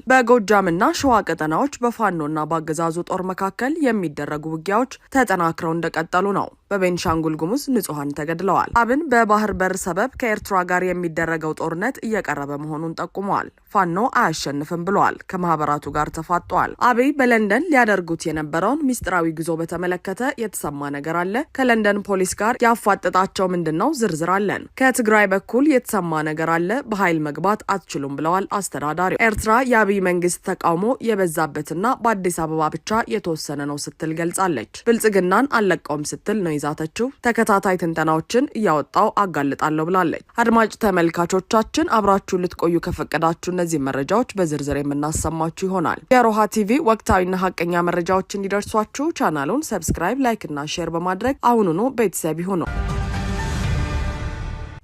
በጎጃምና ሸዋ ቀጠናዎች በፋኖና በአገዛዙ ጦር መካከል የሚደረጉ ውጊያዎች ተጠናክረው እንደቀጠሉ ነው። በቤንሻንጉል ጉሙዝ ንጹሃን ተገድለዋል። አብን በባህር በር ሰበብ ከኤርትራ ጋር የሚደረገው ጦርነት እየቀረበ መሆኑን ጠቁመዋል። ፋኖ አያሸንፍም ብለዋል። ከማህበራቱ ጋር ተፋጠዋል። አብይ በለንደን ሊያደርጉት የነበረውን ሚስጥራዊ ጉዞ በተመለከተ የተሰማ ነገር አለ። ከለንደን ፖሊስ ጋር ያፋጠጣቸው ምንድነው? ዝርዝር አለን። ከትግራይ በኩል የተሰማ ነገር አለ። በኃይል መግባት አትችሉም ብለዋል አስተዳዳሪው። ኤርትራ የአብይ መንግስት ተቃውሞ የበዛበትና በአዲስ አበባ ብቻ የተወሰነ ነው ስትል ገልጻለች። ብልጽግናን አለቀውም ስትል ነው ይዛተችው። ተከታታይ ትንተናዎችን እያወጣው አጋልጣለሁ ብላለች። አድማጭ ተመልካቾቻችን አብራችሁ ልትቆዩ ከፈቀዳችሁ እነዚህ መረጃዎች በዝርዝር የምናሰማችሁ ይሆናል። የሮሃ ቲቪ ወቅታዊና ሀቀኛ መረጃዎች እንዲደርሷችሁ ቻናሉን ሰብስክራይብ፣ ላይክ እና ሼር በማድረግ አሁኑኑ ቤተሰብ ይሁኑ።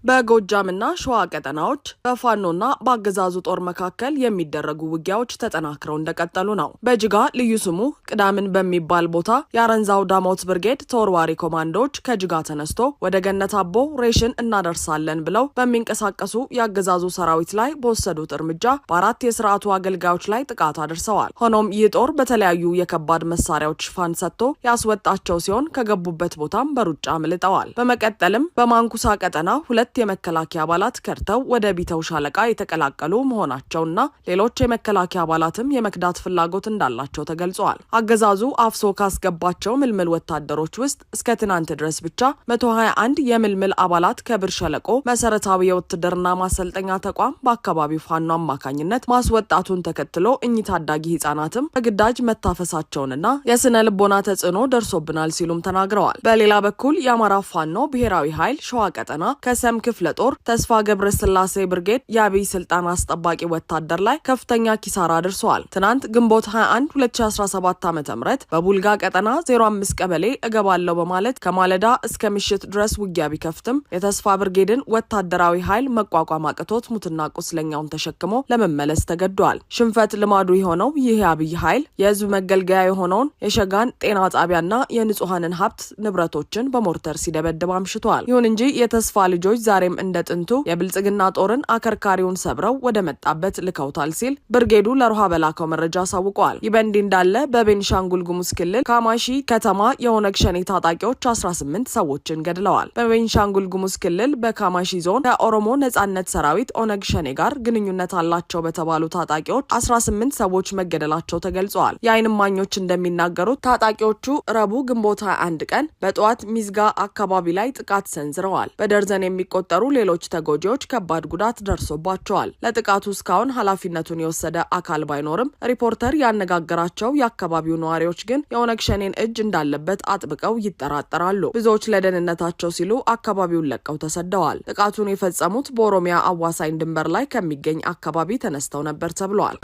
በጎጃምና ሸዋ ቀጠናዎች በፋኖና በአገዛዙ ጦር መካከል የሚደረጉ ውጊያዎች ተጠናክረው እንደቀጠሉ ነው። በጅጋ ልዩ ስሙ ቅዳምን በሚባል ቦታ የአረንዛው ዳሞት ብርጌድ ተወርዋሪ ኮማንዶዎች ከጅጋ ተነስቶ ወደ ገነት አቦ ሬሽን እናደርሳለን ብለው በሚንቀሳቀሱ የአገዛዙ ሰራዊት ላይ በወሰዱት እርምጃ በአራት የስርዓቱ አገልጋዮች ላይ ጥቃት አድርሰዋል። ሆኖም ይህ ጦር በተለያዩ የከባድ መሳሪያዎች ሽፋን ሰጥቶ ያስወጣቸው ሲሆን ከገቡበት ቦታም በሩጫ አምልጠዋል። በመቀጠልም በማንኩሳ ቀጠና ሁለት የመከላከያ አባላት ከርተው ወደ ቢተው ሻለቃ የተቀላቀሉ መሆናቸውና ሌሎች የመከላከያ አባላትም የመክዳት ፍላጎት እንዳላቸው ተገልጿል። አገዛዙ አፍሶ ካስገባቸው ምልምል ወታደሮች ውስጥ እስከ ትናንት ድረስ ብቻ 121 የምልምል አባላት ከብር ሸለቆ መሰረታዊ የውትድርና ማሰልጠኛ ተቋም በአካባቢው ፋኖ አማካኝነት ማስወጣቱን ተከትሎ እኚህ ታዳጊ ህጻናትም በግዳጅ መታፈሳቸውንና የስነ ልቦና ተጽዕኖ ደርሶብናል ሲሉም ተናግረዋል። በሌላ በኩል የአማራ ፋኖ ብሔራዊ ኃይል ሸዋ ቀጠና ከሰም ክፍለ ጦር ተስፋ ገብረ ስላሴ ብርጌድ የአብይ ስልጣን አስጠባቂ ወታደር ላይ ከፍተኛ ኪሳራ አድርሰዋል። ትናንት ግንቦት 21 2017 ዓ.ም በቡልጋ ቀጠና 05 ቀበሌ እገባለሁ በማለት ከማለዳ እስከ ምሽት ድረስ ውጊያ ቢከፍትም የተስፋ ብርጌድን ወታደራዊ ኃይል መቋቋም አቅቶት ሙትና ቁስለኛውን ተሸክሞ ለመመለስ ተገዷል። ሽንፈት ልማዱ የሆነው ይህ የአብይ ኃይል የህዝብ መገልገያ የሆነውን የሸጋን ጤና ጣቢያና የንጹሃንን ሀብት ንብረቶችን በሞርተር ሲደበድብ አምሽቷል። ይሁን እንጂ የተስፋ ልጆች ዛሬም እንደ ጥንቱ የብልጽግና ጦርን አከርካሪውን ሰብረው ወደ መጣበት ልከውታል ሲል ብርጌዱ ለሮሃ በላከው መረጃ አሳውቀዋል። ይህ በእንዲህ እንዳለ በቤንሻንጉል ጉሙዝ ክልል ካማሺ ከተማ የኦነግ ሸኔ ታጣቂዎች 18 ሰዎችን ገድለዋል። በቤንሻንጉል ጉሙዝ ክልል በካማሺ ዞን ከኦሮሞ ነጻነት ሰራዊት ኦነግ ሸኔ ጋር ግንኙነት አላቸው በተባሉ ታጣቂዎች 18 ሰዎች መገደላቸው ተገልጸዋል። የዓይን እማኞች እንደሚናገሩት ታጣቂዎቹ ረቡዕ ግንቦት 21 ቀን በጠዋት ሚዝጋ አካባቢ ላይ ጥቃት ሰንዝረዋል። በደርዘን የሚቆጠሩ ሌሎች ተጎጂዎች ከባድ ጉዳት ደርሶባቸዋል። ለጥቃቱ እስካሁን ኃላፊነቱን የወሰደ አካል ባይኖርም ሪፖርተር ያነጋገራቸው የአካባቢው ነዋሪዎች ግን የኦነግ ሸኔን እጅ እንዳለበት አጥብቀው ይጠራጠራሉ። ብዙዎች ለደህንነታቸው ሲሉ አካባቢውን ለቀው ተሰደዋል። ጥቃቱን የፈጸሙት በኦሮሚያ አዋሳኝ ድንበር ላይ ከሚገኝ አካባቢ ተነስተው ነበር ተብሏል።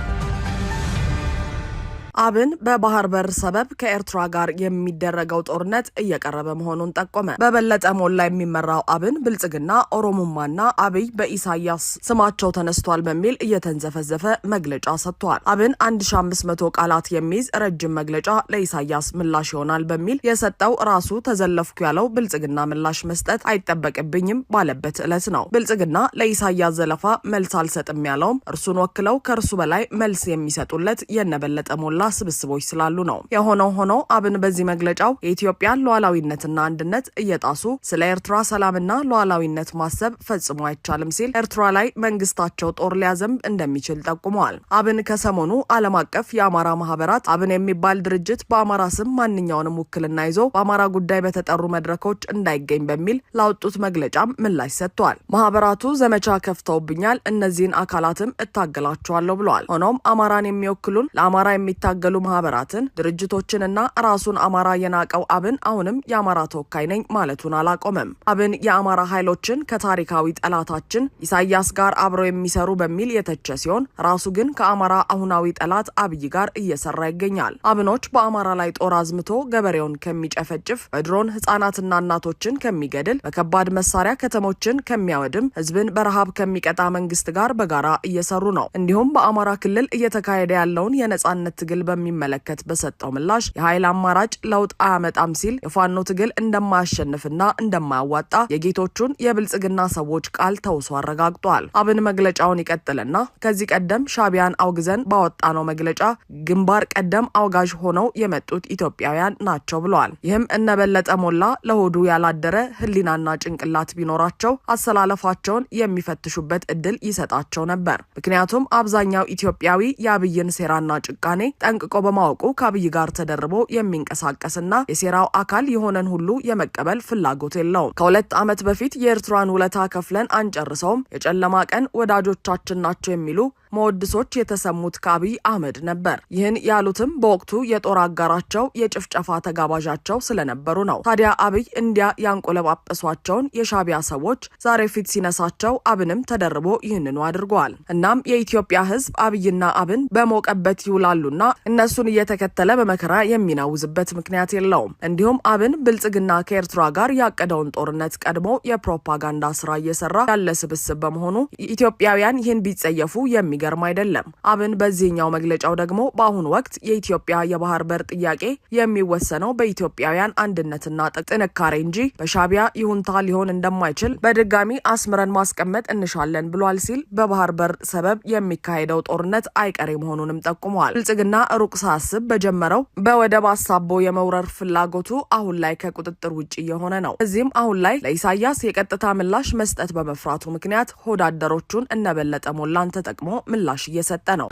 አብን በባህር በር ሰበብ ከኤርትራ ጋር የሚደረገው ጦርነት እየቀረበ መሆኑን ጠቆመ። በበለጠ ሞላ የሚመራው አብን ብልጽግና ኦሮሞማና አብይ በኢሳያስ ስማቸው ተነስቷል በሚል እየተንዘፈዘፈ መግለጫ ሰጥቷል። አብን 1500 ቃላት የሚይዝ ረጅም መግለጫ ለኢሳያስ ምላሽ ይሆናል በሚል የሰጠው ራሱ ተዘለፍኩ ያለው ብልጽግና ምላሽ መስጠት አይጠበቅብኝም ባለበት ዕለት ነው። ብልጽግና ለኢሳያስ ዘለፋ መልስ አልሰጥም ያለውም እርሱን ወክለው ከእርሱ በላይ መልስ የሚሰጡለት የነበለጠ ሞላ ስብስቦች ስላሉ ነው። የሆነው ሆኖ አብን በዚህ መግለጫው የኢትዮጵያን ሉዓላዊነትና አንድነት እየጣሱ ስለ ኤርትራ ሰላምና ሉዓላዊነት ማሰብ ፈጽሞ አይቻልም ሲል ኤርትራ ላይ መንግስታቸው ጦር ሊያዘንብ እንደሚችል ጠቁመዋል። አብን ከሰሞኑ ዓለም አቀፍ የአማራ ማህበራት አብን የሚባል ድርጅት በአማራ ስም ማንኛውንም ውክልና ይዞ በአማራ ጉዳይ በተጠሩ መድረኮች እንዳይገኝ በሚል ላወጡት መግለጫም ምላሽ ሰጥቷል። ማህበራቱ ዘመቻ ከፍተውብኛል፣ እነዚህን አካላትም እታገላቸዋለሁ ብለዋል። ሆኖም አማራን የሚወክሉን ለአማራ የሚታገሉ ማህበራትን ድርጅቶችንና ራሱን አማራ የናቀው አብን አሁንም የአማራ ተወካይ ነኝ ማለቱን አላቆመም። አብን የአማራ ኃይሎችን ከታሪካዊ ጠላታችን ኢሳያስ ጋር አብረው የሚሰሩ በሚል የተቸ ሲሆን ራሱ ግን ከአማራ አሁናዊ ጠላት አብይ ጋር እየሰራ ይገኛል። አብኖች በአማራ ላይ ጦር አዝምቶ ገበሬውን ከሚጨፈጭፍ፣ በድሮን ህጻናትና እናቶችን ከሚገድል፣ በከባድ መሳሪያ ከተሞችን ከሚያወድም፣ ህዝብን በረሃብ ከሚቀጣ መንግስት ጋር በጋራ እየሰሩ ነው። እንዲሁም በአማራ ክልል እየተካሄደ ያለውን የነጻነት ትግል በሚመለከት በሰጠው ምላሽ የኃይል አማራጭ ለውጥ አያመጣም ሲል የፋኖ ትግል እንደማያሸንፍና እንደማያዋጣ የጌቶቹን የብልጽግና ሰዎች ቃል ተውሶ አረጋግጧል። አብን መግለጫውን ይቀጥልና ከዚህ ቀደም ሻቢያን አውግዘን ባወጣነው መግለጫ ግንባር ቀደም አውጋዥ ሆነው የመጡት ኢትዮጵያውያን ናቸው ብለዋል። ይህም እነበለጠ ሞላ ለሆዱ ያላደረ ህሊናና ጭንቅላት ቢኖራቸው አሰላለፋቸውን የሚፈትሹበት እድል ይሰጣቸው ነበር። ምክንያቱም አብዛኛው ኢትዮጵያዊ የአብይን ሴራና ጭቃኔ ጠንቅቆ በማወቁ ከአብይ ጋር ተደርቦ የሚንቀሳቀስና የሴራው አካል የሆነን ሁሉ የመቀበል ፍላጎት የለውም። ከ2 ዓመት በፊት የኤርትራን ውለታ ከፍለን አንጨርሰውም፣ የጨለማ ቀን ወዳጆቻችን ናቸው የሚሉ መወድሶች የተሰሙት ከአብይ አህመድ ነበር። ይህን ያሉትም በወቅቱ የጦር አጋራቸው የጭፍጨፋ ተጋባዣቸው ስለነበሩ ነው። ታዲያ አብይ እንዲያ ያንቆለጳጰሷቸውን የሻቢያ ሰዎች ዛሬ ፊት ሲነሳቸው አብንም ተደርቦ ይህንኑ አድርገዋል። እናም የኢትዮጵያ ሕዝብ አብይና አብን በሞቀበት ይውላሉና እነሱን እየተከተለ በመከራ የሚናውዝበት ምክንያት የለውም። እንዲሁም አብን ብልጽግና ከኤርትራ ጋር ያቀደውን ጦርነት ቀድሞ የፕሮፓጋንዳ ስራ እየሰራ ያለ ስብስብ በመሆኑ ኢትዮጵያውያን ይህን ቢጸየፉ የሚገርም አይደለም። አብን በዚህኛው መግለጫው ደግሞ በአሁኑ ወቅት የኢትዮጵያ የባህር በር ጥያቄ የሚወሰነው በኢትዮጵያውያን አንድነትና ጥንካሬ እንጂ በሻቢያ ይሁንታ ሊሆን እንደማይችል በድጋሚ አስምረን ማስቀመጥ እንሻለን ብሏል ሲል በባህር በር ሰበብ የሚካሄደው ጦርነት አይቀሬ መሆኑንም ጠቁመዋል። ብልጽግና ሩቅ ሳያስብ በጀመረው በወደብ አሳቦ የመውረር ፍላጎቱ አሁን ላይ ከቁጥጥር ውጭ የሆነ ነው። እዚህም አሁን ላይ ለኢሳያስ የቀጥታ ምላሽ መስጠት በመፍራቱ ምክንያት ሆዳደሮቹን እነበለጠ ሞላን ተጠቅሞ ምላሽ እየሰጠ ነው።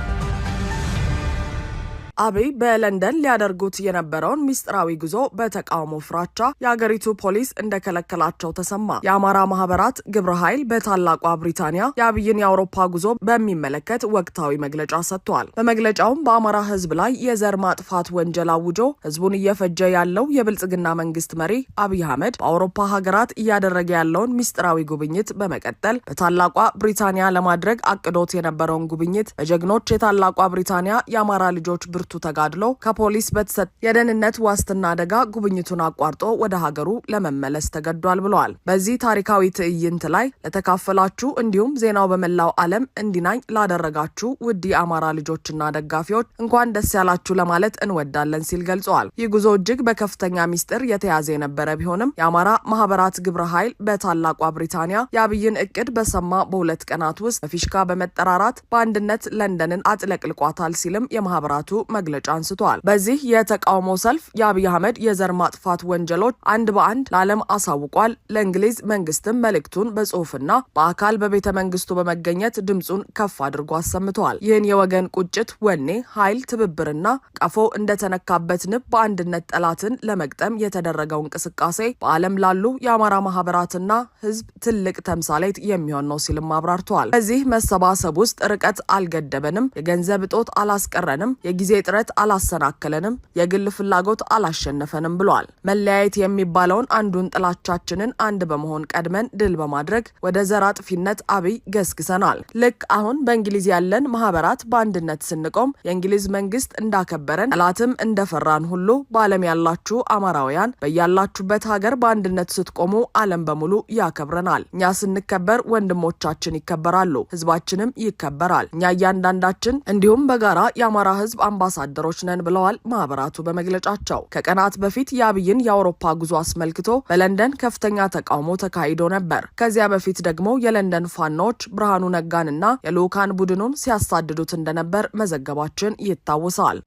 አብይ በለንደን ሊያደርጉት የነበረውን ሚስጥራዊ ጉዞ በተቃውሞ ፍራቻ የአገሪቱ ፖሊስ እንደከለከላቸው ተሰማ። የአማራ ማህበራት ግብረ ኃይል በታላቋ ብሪታንያ የአብይን የአውሮፓ ጉዞ በሚመለከት ወቅታዊ መግለጫ ሰጥቷል። በመግለጫውም በአማራ ህዝብ ላይ የዘር ማጥፋት ወንጀል አውጆ ህዝቡን እየፈጀ ያለው የብልጽግና መንግስት መሪ አብይ አህመድ በአውሮፓ ሀገራት እያደረገ ያለውን ሚስጥራዊ ጉብኝት በመቀጠል በታላቋ ብሪታንያ ለማድረግ አቅዶት የነበረውን ጉብኝት በጀግኖች የታላቋ ብሪታንያ የአማራ ልጆች ብርቱ ተጋድሎ ከፖሊስ በተሰጠ የደህንነት ዋስትና አደጋ ጉብኝቱን አቋርጦ ወደ ሀገሩ ለመመለስ ተገዷል ብለዋል። በዚህ ታሪካዊ ትዕይንት ላይ ለተካፈላችሁ እንዲሁም ዜናው በመላው ዓለም እንዲናኝ ላደረጋችሁ ውድ የአማራ ልጆችና ደጋፊዎች እንኳን ደስ ያላችሁ ለማለት እንወዳለን ሲል ገልጸዋል። ይህ ጉዞ እጅግ በከፍተኛ ሚስጥር የተያዘ የነበረ ቢሆንም የአማራ ማህበራት ግብረ ኃይል በታላቋ ብሪታንያ የአብይን እቅድ በሰማ በ2 ቀናት ውስጥ በፊሽካ በመጠራራት በአንድነት ለንደንን አጥለቅልቋታል ሲልም የማህበራቱ መግለጫ አንስቷል። በዚህ የተቃውሞ ሰልፍ የአብይ አህመድ የዘር ማጥፋት ወንጀሎች አንድ በአንድ ለዓለም አሳውቋል። ለእንግሊዝ መንግስትም መልእክቱን በጽሁፍና በአካል በቤተ መንግስቱ በመገኘት ድምጹን ከፍ አድርጎ አሰምተዋል። ይህን የወገን ቁጭት፣ ወኔ፣ ኃይል፣ ትብብርና ቀፎ እንደተነካበት ንብ በአንድነት ጠላትን ለመግጠም የተደረገው እንቅስቃሴ በዓለም ላሉ የአማራ ማህበራትና ህዝብ ትልቅ ተምሳሌት የሚሆን ነው ሲልም አብራርተዋል። በዚህ መሰባሰብ ውስጥ ርቀት አልገደበንም፣ የገንዘብ እጦት አላስቀረንም፣ የጊዜ ጥረት አላሰናከለንም፣ የግል ፍላጎት አላሸነፈንም ብሏል። መለያየት የሚባለውን አንዱን ጥላቻችንን አንድ በመሆን ቀድመን ድል በማድረግ ወደ ዘር አጥፊነት አብይ ገስግሰናል። ልክ አሁን በእንግሊዝ ያለን ማህበራት በአንድነት ስንቆም የእንግሊዝ መንግስት እንዳከበረን ጠላትም እንደፈራን ሁሉ በዓለም ያላችሁ አማራውያን በያላችሁበት ሀገር በአንድነት ስትቆሙ ዓለም በሙሉ ያከብረናል። እኛ ስንከበር ወንድሞቻችን ይከበራሉ፣ ህዝባችንም ይከበራል። እኛ እያንዳንዳችን እንዲሁም በጋራ የአማራ ህዝብ አምባሳደሮች ነን ብለዋል ማህበራቱ በመግለጫቸው። ከቀናት በፊት የአብይን የአውሮፓ ጉዞ አስመልክቶ በለንደን ከፍተኛ ተቃውሞ ተካሂዶ ነበር። ከዚያ በፊት ደግሞ የለንደን ፋኖች ብርሃኑ ነጋንና የልኡካን ቡድኑን ሲያሳድዱት እንደነበር መዘገባችን ይታወሳል።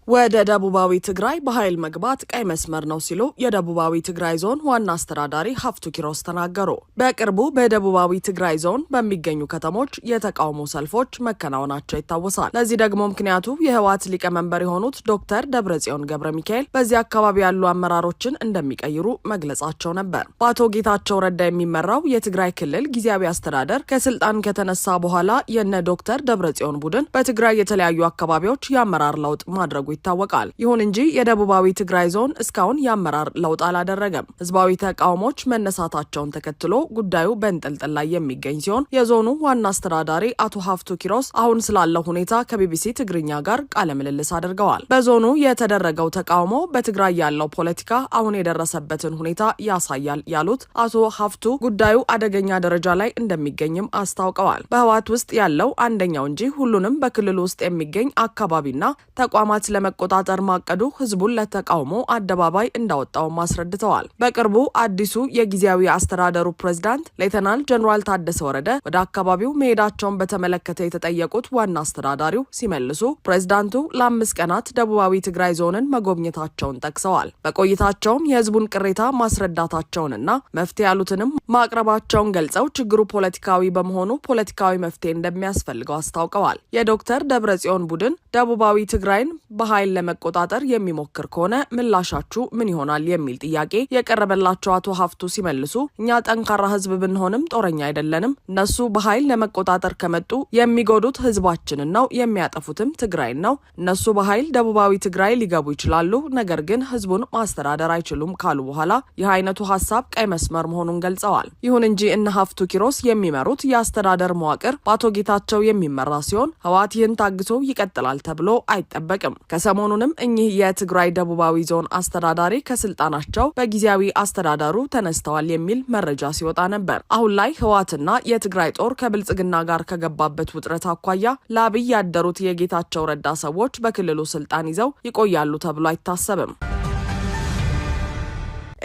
ወደ ደቡባዊ ትግራይ በኃይል መግባት ቀይ መስመር ነው ሲሉ የደቡባዊ ትግራይ ዞን ዋና አስተዳዳሪ ሀፍቱ ኪሮስ ተናገሩ። በቅርቡ በደቡባዊ ትግራይ ዞን በሚገኙ ከተሞች የተቃውሞ ሰልፎች መከናወናቸው ይታወሳል። ለዚህ ደግሞ ምክንያቱ የህወሓት ሊቀመንበር የሆኑት ዶክተር ደብረጽዮን ገብረ ሚካኤል በዚህ አካባቢ ያሉ አመራሮችን እንደሚቀይሩ መግለጻቸው ነበር። በአቶ ጌታቸው ረዳ የሚመራው የትግራይ ክልል ጊዜያዊ አስተዳደር ከስልጣን ከተነሳ በኋላ የነ ዶክተር ደብረጽዮን ቡድን በትግራይ የተለያዩ አካባቢዎች የአመራር ለውጥ ማድረጉ ይታወቃል። ይሁን እንጂ የደቡባዊ ትግራይ ዞን እስካሁን የአመራር ለውጥ አላደረገም። ህዝባዊ ተቃውሞች መነሳታቸውን ተከትሎ ጉዳዩ በእንጥልጥል ላይ የሚገኝ ሲሆን የዞኑ ዋና አስተዳዳሪ አቶ ሀፍቱ ኪሮስ አሁን ስላለው ሁኔታ ከቢቢሲ ትግርኛ ጋር ቃለ ምልልስ አድርገዋል። በዞኑ የተደረገው ተቃውሞ በትግራይ ያለው ፖለቲካ አሁን የደረሰበትን ሁኔታ ያሳያል ያሉት አቶ ሀፍቱ ጉዳዩ አደገኛ ደረጃ ላይ እንደሚገኝም አስታውቀዋል። በህወሓት ውስጥ ያለው አንደኛው እንጂ ሁሉንም በክልሉ ውስጥ የሚገኝ አካባቢና ተቋማት ለመቆጣጠር ማቀዱ ህዝቡን ለተቃውሞ አደባባይ እንዳወጣውም አስረድተዋል። በቅርቡ አዲሱ የጊዜያዊ አስተዳደሩ ፕሬዝዳንት ሌተናል ጀነራል ታደሰ ወረደ ወደ አካባቢው መሄዳቸውን በተመለከተ የተጠየቁት ዋና አስተዳዳሪው ሲመልሱ ፕሬዝዳንቱ ለ5 ቀናት ደቡባዊ ትግራይ ዞንን መጎብኘታቸውን ጠቅሰዋል። በቆይታቸውም የህዝቡን ቅሬታ ማስረዳታቸውንና መፍትሄ ያሉትንም ማቅረባቸውን ገልጸው ችግሩ ፖለቲካዊ በመሆኑ ፖለቲካዊ መፍትሄ እንደሚያስፈልገው አስታውቀዋል። የዶክተር ደብረጽዮን ቡድን ደቡባዊ ትግራይን በኃይል ለመቆጣጠር የሚሞክር ከሆነ ምላሻችሁ ምን ይሆናል የሚል ጥያቄ የቀረበላቸው አቶ ሀፍቱ ሲመልሱ እኛ ጠንካራ ህዝብ ብንሆንም ጦረኛ አይደለንም። እነሱ በኃይል ለመቆጣጠር ከመጡ የሚጎዱት ህዝባችንን ነው፣ የሚያጠፉትም ትግራይን ነው። እነሱ በኃይል ደቡባዊ ትግራይ ሊገቡ ይችላሉ፣ ነገር ግን ህዝቡን ማስተዳደር አይችሉም ካሉ በኋላ ይህ አይነቱ ሀሳብ ቀይ መስመር መሆኑን ገልጸዋል። ይሁን እንጂ እነ ሀፍቱ ኪሮስ የሚመሩት የአስተዳደር መዋቅር በአቶ ጌታቸው የሚመራ ሲሆን ህወሓት ይህን ታግሶ ይቀጥላል ተብሎ አይጠበቅም። ከሰሞኑንም እኚህ የትግራይ ደቡባዊ ዞን አስተዳዳሪ ከስልጣናቸው በጊዜያዊ አስተዳደሩ ተነስተዋል የሚል መረጃ ሲወጣ ነበር። አሁን ላይ ህወሓትና የትግራይ ጦር ከብልጽግና ጋር ከገባበት ውጥረት አኳያ ለአብይ ያደሩት የጌታቸው ረዳ ሰዎች በክልሉ ስልጣን ይዘው ይቆያሉ ተብሎ አይታሰብም።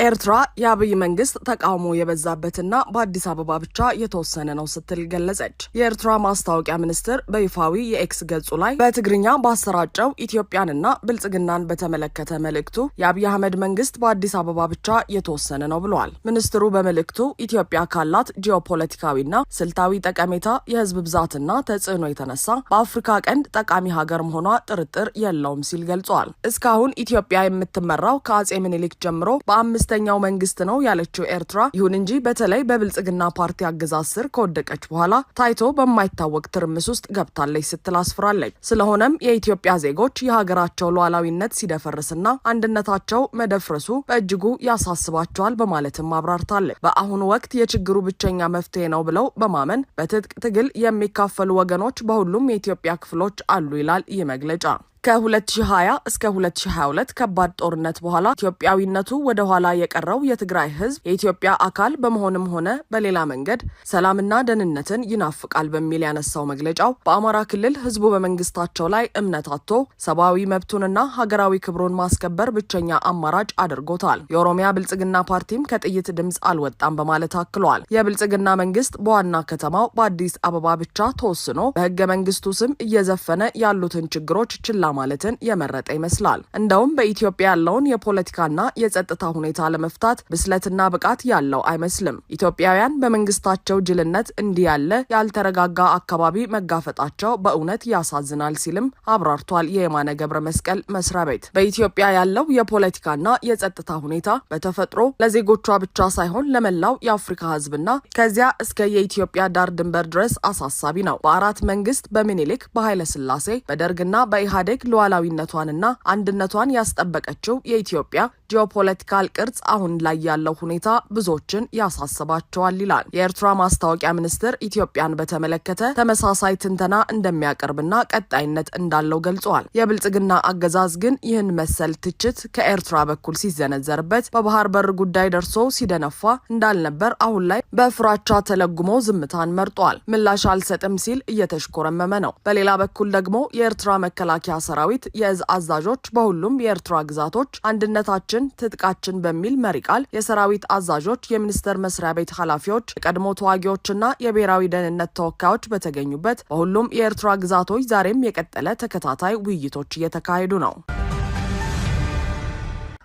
ኤርትራ የአብይ መንግስት ተቃውሞ የበዛበትና በአዲስ አበባ ብቻ የተወሰነ ነው ስትል ገለጸች። የኤርትራ ማስታወቂያ ሚኒስትር በይፋዊ የኤክስ ገጹ ላይ በትግርኛ ባሰራጨው ኢትዮጵያንና ብልጽግናን በተመለከተ መልእክቱ የአብይ አህመድ መንግስት በአዲስ አበባ ብቻ የተወሰነ ነው ብለዋል። ሚኒስትሩ በመልእክቱ ኢትዮጵያ ካላት ጂኦፖለቲካዊና ስልታዊ ጠቀሜታ፣ የህዝብ ብዛትና ተጽዕኖ የተነሳ በአፍሪካ ቀንድ ጠቃሚ ሀገር መሆኗ ጥርጥር የለውም ሲል ገልጿል። እስካሁን ኢትዮጵያ የምትመራው ከአጼ ምኒልክ ጀምሮ በ5ኛው መንግስት ነው ያለችው ኤርትራ ይሁን እንጂ በተለይ በብልጽግና ፓርቲ አገዛዝ ስር ከወደቀች በኋላ ታይቶ በማይታወቅ ትርምስ ውስጥ ገብታለች ስትል አስፍራለች። ስለሆነም የኢትዮጵያ ዜጎች የሀገራቸው ሉዓላዊነት ሲደፈርስና አንድነታቸው መደፍረሱ በእጅጉ ያሳስባቸዋል በማለትም አብራርታለች። በአሁኑ ወቅት የችግሩ ብቸኛ መፍትሄ ነው ብለው በማመን በትጥቅ ትግል የሚካፈሉ ወገኖች በሁሉም የኢትዮጵያ ክፍሎች አሉ ይላል ይህ መግለጫ። ከ2020 እስከ 2022 ከባድ ጦርነት በኋላ ኢትዮጵያዊነቱ ወደ ኋላ የቀረው የትግራይ ህዝብ የኢትዮጵያ አካል በመሆንም ሆነ በሌላ መንገድ ሰላምና ደህንነትን ይናፍቃል በሚል ያነሳው መግለጫው በአማራ ክልል ህዝቡ በመንግስታቸው ላይ እምነት አጥቶ ሰብአዊ መብቱንና ሀገራዊ ክብሩን ማስከበር ብቸኛ አማራጭ አድርጎታል። የኦሮሚያ ብልጽግና ፓርቲም ከጥይት ድምፅ አልወጣም በማለት አክሏል። የብልጽግና መንግስት በዋና ከተማው በአዲስ አበባ ብቻ ተወስኖ በህገ መንግስቱ ስም እየዘፈነ ያሉትን ችግሮች ችላ ማለትን የመረጠ ይመስላል። እንደውም በኢትዮጵያ ያለውን የፖለቲካና የጸጥታ ሁኔታ ለመፍታት ብስለትና ብቃት ያለው አይመስልም። ኢትዮጵያውያን በመንግስታቸው ጅልነት እንዲህ ያለ ያልተረጋጋ አካባቢ መጋፈጣቸው በእውነት ያሳዝናል ሲልም አብራርቷል። የየማነ ገብረ መስቀል መስሪያ ቤት በኢትዮጵያ ያለው የፖለቲካና የጸጥታ ሁኔታ በተፈጥሮ ለዜጎቿ ብቻ ሳይሆን ለመላው የአፍሪካ ህዝብና ከዚያ እስከ የኢትዮጵያ ዳር ድንበር ድረስ አሳሳቢ ነው። በአራት መንግስት በሚኒሊክ፣ በኃይለ ስላሴ፣ በደርግና በኢህአዴግ ሉዓላዊነቷንና አንድነቷን ያስጠበቀችው የኢትዮጵያ ጂኦፖለቲካል ቅርጽ አሁን ላይ ያለው ሁኔታ ብዙዎችን ያሳስባቸዋል ይላል። የኤርትራ ማስታወቂያ ሚኒስትር ኢትዮጵያን በተመለከተ ተመሳሳይ ትንተና እንደሚያቀርብና ቀጣይነት እንዳለው ገልጿል። የብልጽግና አገዛዝ ግን ይህን መሰል ትችት ከኤርትራ በኩል ሲዘነዘርበት በባህር በር ጉዳይ ደርሶ ሲደነፋ እንዳልነበር አሁን ላይ በፍራቻ ተለጉሞ ዝምታን መርጧል። ምላሽ አልሰጥም ሲል እየተሽኮረመመ ነው። በሌላ በኩል ደግሞ የኤርትራ መከላከያ ሰራዊት የእዝ አዛዦች በሁሉም የኤርትራ ግዛቶች አንድነታችን ትጥቃችን በሚል መሪ ቃል የሰራዊት አዛዦች፣ የሚኒስቴር መስሪያ ቤት ኃላፊዎች፣ የቀድሞ ተዋጊዎችና የብሔራዊ ደህንነት ተወካዮች በተገኙበት በሁሉም የኤርትራ ግዛቶች ዛሬም የቀጠለ ተከታታይ ውይይቶች እየተካሄዱ ነው።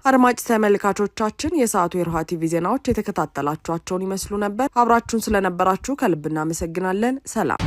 አድማጭ ተመልካቾቻችን የሰዓቱ የሮሃ ቲቪ ዜናዎች የተከታተላችኋቸውን ይመስሉ ነበር። አብራችሁን ስለነበራችሁ ከልብ እናመሰግናለን። ሰላም።